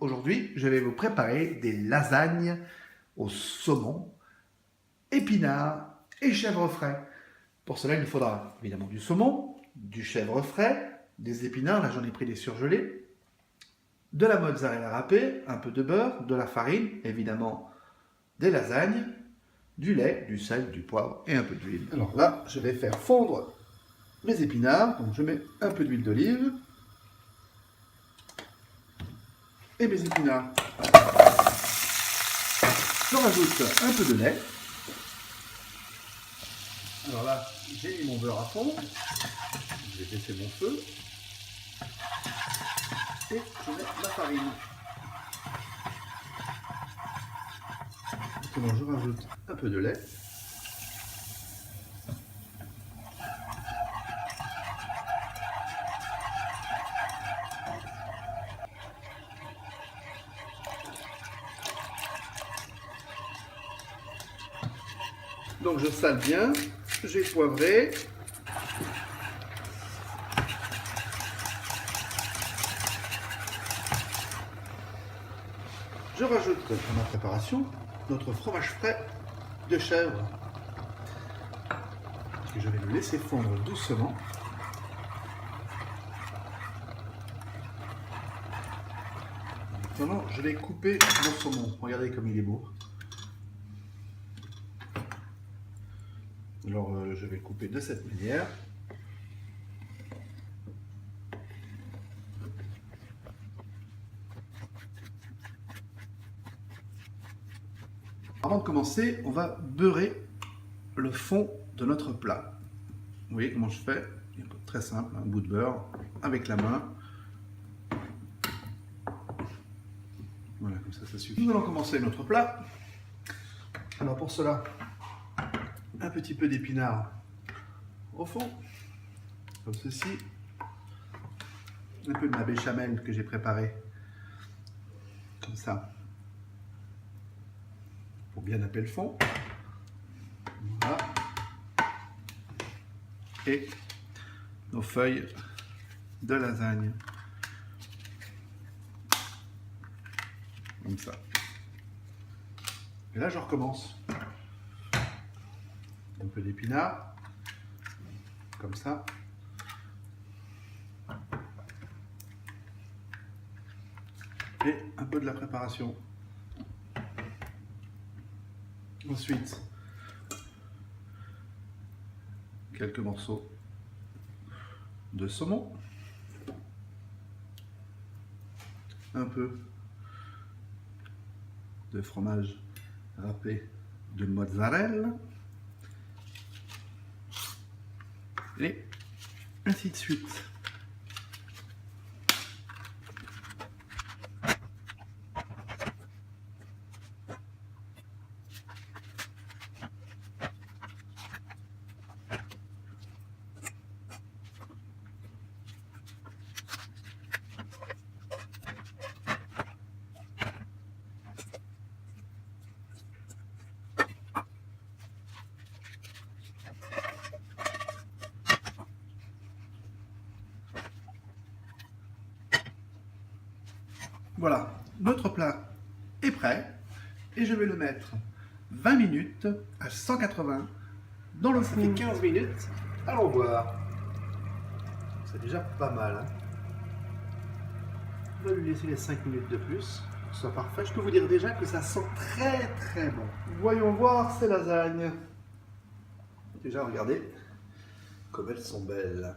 Aujourd'hui, je vais vous préparer des lasagnes au saumon, épinards et chèvre frais. Pour cela, il nous faudra évidemment du saumon, du chèvre frais, des épinards, là j'en ai pris des surgelés, de la mozzarella râpée, un peu de beurre, de la farine, évidemment des lasagnes, du lait, du sel, du poivre et un peu d'huile. Alors là, je vais faire fondre mes épinards, donc je mets un peu d'huile d'olive et mes épinards. Je rajoute un peu de lait. Alors là, j'ai mis mon beurre à fond. Je vais baisser mon feu. Et je mets ma farine. Maintenant, je rajoute un peu de lait. Donc je sale bien, j'ai poivré. Je rajoute dans ma préparation notre fromage frais de chèvre. Et je vais le laisser fondre doucement. Maintenant, je vais couper mon saumon. Regardez comme il est beau. Alors, je vais le couper de cette manière. Avant de commencer, on va beurrer le fond de notre plat. Vous voyez comment je fais? Très simple, un bout de beurre avec la main. Voilà, comme ça suffit. Nous allons commencer notre plat. Alors pour cela, un petit peu d'épinards au fond, comme ceci. Un peu de ma béchamel que j'ai préparée, comme ça, pour bien napper le fond. Voilà. Et nos feuilles de lasagne. Comme ça. Et là, je recommence. Un peu d'épinards. Comme ça. Et un peu de la préparation. Ensuite, quelques morceaux de saumon. Un peu de fromage râpé de mozzarella. Et ainsi de suite. Voilà, notre plat est prêt et je vais le mettre 20 minutes à 180 dans le four. Ça fait 15 minutes, allons voir. C'est déjà pas mal. Hein, on va lui laisser les 5 minutes de plus pour que ce soit parfait. Je peux vous dire déjà que ça sent très très bon. Voyons voir ces lasagnes. Déjà, regardez comme elles sont belles.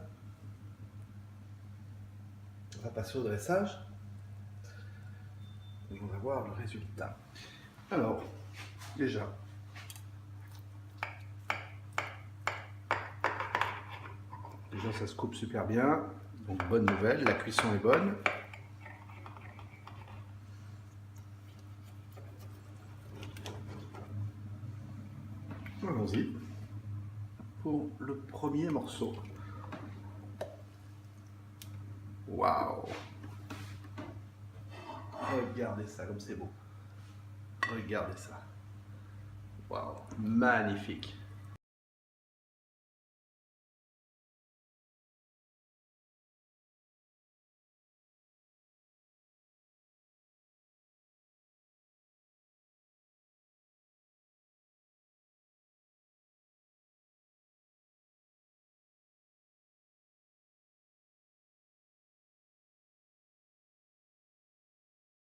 On va passer au dressage. Et on va voir le résultat. Alors, déjà, ça se coupe super bien. Donc, bonne nouvelle, la cuisson est bonne. Allons-y pour le premier morceau. Waouh! Regardez ça comme c'est beau. Regardez ça. Waouh, magnifique.